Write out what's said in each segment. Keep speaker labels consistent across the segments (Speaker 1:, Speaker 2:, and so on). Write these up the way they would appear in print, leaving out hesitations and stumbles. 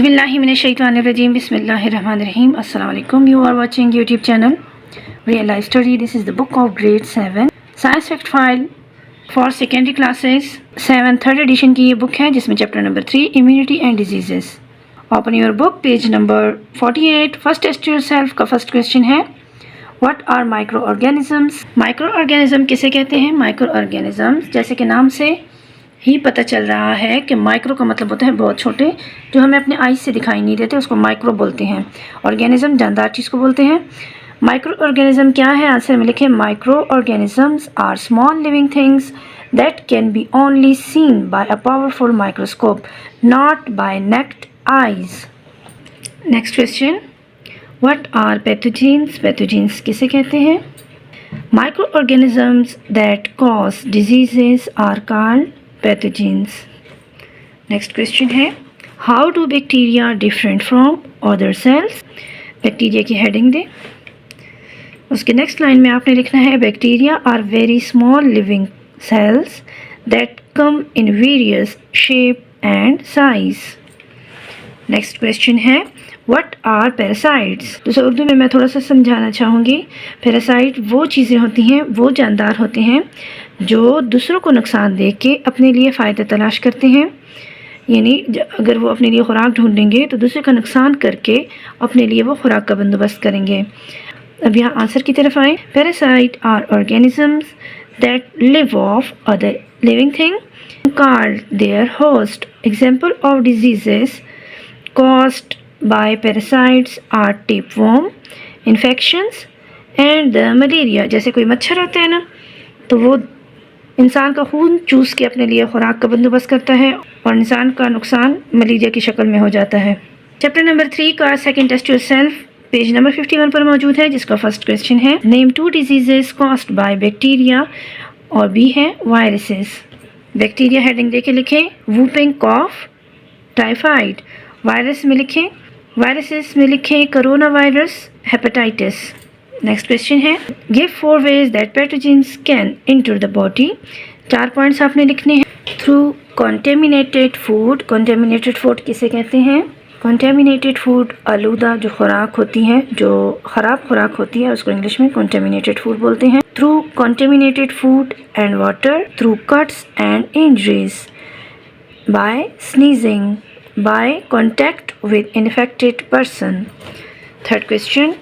Speaker 1: Auzubillahiminash-shaytanir-rajim. Bismillahir-rahmanir-rahim. Assalamu alaikum. You are watching YouTube channel Real Life Story. This is the book of grade 7 Science Fact File for secondary classes 7 3rd edition की ये book है जिसमें chapter number 3 immunity and diseases. Open your book page number 48. First test yourself का first question है what are micro organisms. Micro organism किसे कहते हैं? Micro organisms जैसे कि नाम से ही पता चल रहा है कि माइक्रो का मतलब होता है बहुत छोटे, जो हमें अपने आईज से दिखाई नहीं देते, उसको माइक्रो बोलते हैं. ऑर्गेनिज्म जानदार चीज़ को बोलते हैं. माइक्रो ऑर्गेनिज्म क्या है? आंसर में लिखें microorganisms are small living things that can be only seen by a powerful microscope not by naked eyes. Next question what are pathogens. Pathogens किसे कहते हैं? Microorganisms that cause diseases are called pathogens. Next question है how do bacteria different from other cells. Bacteria की heading दें. उसके next line में आपने लिखना है bacteria are very small living cells that come in various shape and size. Next question है what are parasites. तो उर्दू में मैं थोड़ा सा समझाना चाहूँगी. पैरासाइट वो चीज़ें होती हैं, वो जानदार होते हैं जो दूसरों को नुकसान दे के अपने लिए फ़ायदा तलाश करते हैं. यानी अगर वो अपने लिए खुराक ढूंढेंगे तो दूसरे का नुकसान करके अपने लिए वो खुराक का बंदोबस्त करेंगे. अब यहाँ आंसर की तरफ आए. Parasite are organisms that live off other living thing called their host. Example of diseases caused by parasites are tapeworm, infections and the malaria. जैसे कोई मच्छर होता है ना, तो वो इंसान का खून चूस के अपने लिए खुराक का बंदोबस्त करता है और इंसान का नुकसान मलेरिया की शक्ल में हो जाता है. चैप्टर नंबर 3 का second test yourself page number 51 पर मौजूद है जिसका फर्स्ट क्वेश्चन है name 2 diseases caused by bacteria और बी है वायरसेस. बैक्टीरिया हेडिंग दे के लिखें वूपिंग कॉफ, टाइफाइड. वायरस में लिखें वायरसेस में लिखें corona virus, hepatitis. Next question है give 4 ways that pathogens can enter the body. 4 points आपने लिखने हैं. Through contaminated food. Contaminated food किसे कहते हैं? कॉन्टेमिनेटेड फूड आलूदा जो खुराक होती है, जो ख़राब खुराक होती है, उसको इंग्लिश में कॉन्टेमिनेटेड फूड बोलते हैं. Through contaminated food and water. Through cuts and injuries. By sneezing. By contact with infected person. Third question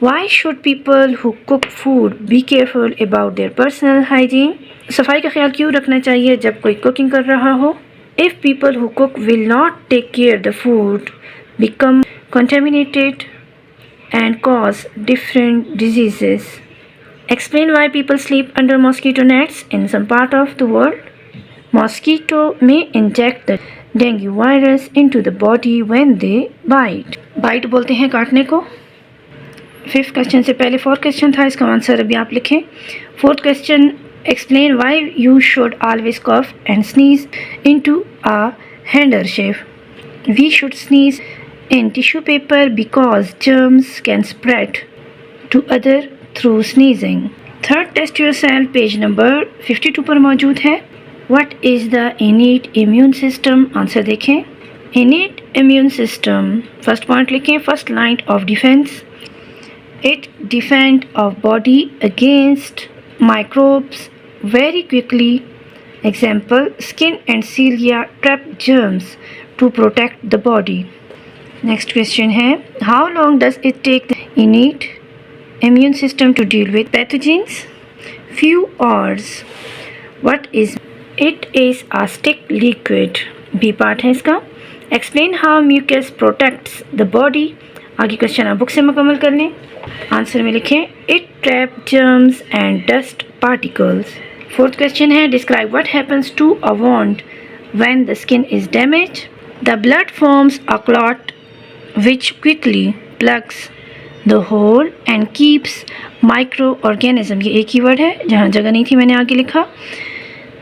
Speaker 1: why should people who cook food be careful about their personal hygiene. सफाई का ख्याल क्यों रखना चाहिए जब कोई कुकिंग कर रहा हो? If people who cook will not take care the food become contaminated and cause different diseases. Explain why people sleep under mosquito nets in some part of the world. Mosquito may inject the dengue virus into the body when they bite. Bite बोलते हैं काटने को. 5th question से पहले 4th question था, इसका answer अभी आप लिखें. 4th question explain why you should always cough and sneeze into a handkerchief. We should sneeze in tissue paper because germs can spread to other through sneezing. Third test yourself page number 52 पर मौजूद है. What is the innate immune system? Answer देखें. Innate immune system first point लिखें first line of defence. It defend of body against microbes very quickly. Example skin and cilia trap germs to protect the body. Next question है how long does it take the innate immune system to deal with pathogens? Few hours. What is It is a stick liquid. B part है इसका. Explain how mucus protects the body. आगे question आप book से मुकम्मल कर लें. Answer में लिखें it trap germs and dust particles. 4th question है describe what happens to a wound when the skin is damage. The blood forms a clot which quickly plugs the hole and keeps microorganism. ये एक ही word है, जहाँ जगह नहीं थी मैंने आगे लिखा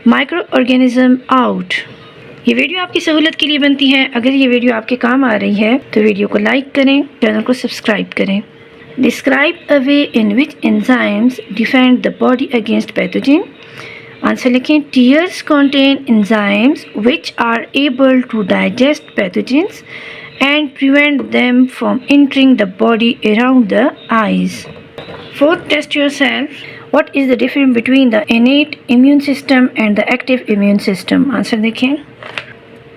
Speaker 1: माइक्रो ऑर्गेनिज्म आउट. ये वीडियो आपकी सहूलत के लिए बनती है. अगर ये वीडियो आपके काम आ रही है तो वीडियो को लाइक करें, चैनल को सब्सक्राइब करें. Describe a way in which enzymes defend the body against pathogen. Answer लिखें tears contain enzymes which are able to digest pathogens and prevent them from entering the body around the eyes. Fourth, test yourself. What is the difference between the innate immune system and the active immune system? Answer देखें.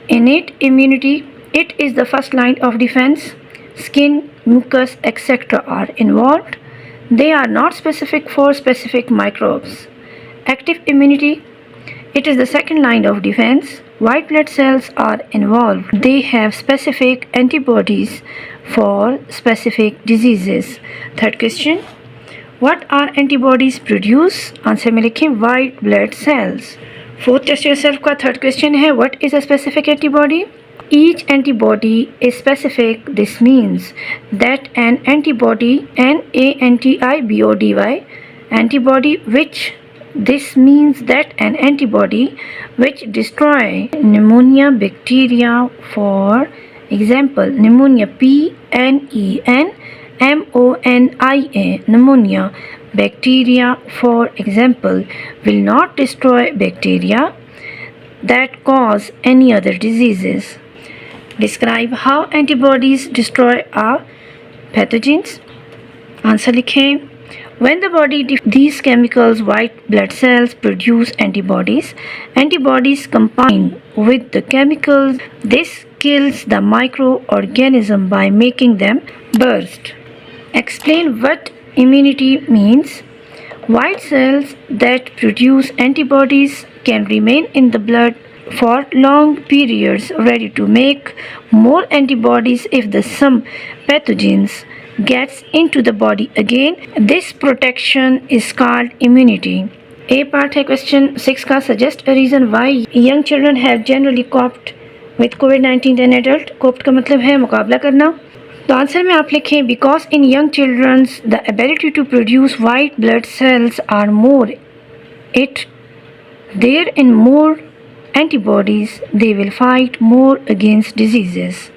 Speaker 1: Innate immunity, it is the first line of defense. Skin, mucus, etc. are involved. They are not specific for specific microbes. Active immunity, it is the second line of defense. White blood cells are involved. They have specific antibodies for specific diseases. Third question, what are antibodies produce? Answer में लिखें white blood cells. Fourth, test yourself का third question है, what is a specific antibody? Each antibody is specific. This means that an antibody, N-A-N-T-I-B-O-D-Y, antibody which, this means that an antibody which destroy pneumonia bacteria, for example, pneumonia P-N-E-N-M-O-N-I-A, pneumonia bacteria, for example, will not destroy bacteria that cause any other diseases. Describe how antibodies destroy our pathogens. Answer लिखें. When the body these chemicals, white blood cells produce antibodies. Antibodies combine with the chemicals. This kills the microorganism by making them burst. Explain what immunity means. White cells that produce antibodies can remain in the blood for long periods, ready to make more antibodies if the some pathogens gets into the body again. This protection is called immunity. A part है question 6 का, suggest a reason why young children have generally coped with COVID-19 than adult. Coped का मतलब है मुकाबला करना. तो answer में आप लिखें because in young children the ability to produce white blood cells are more. There in more antibodies, they will fight more against diseases.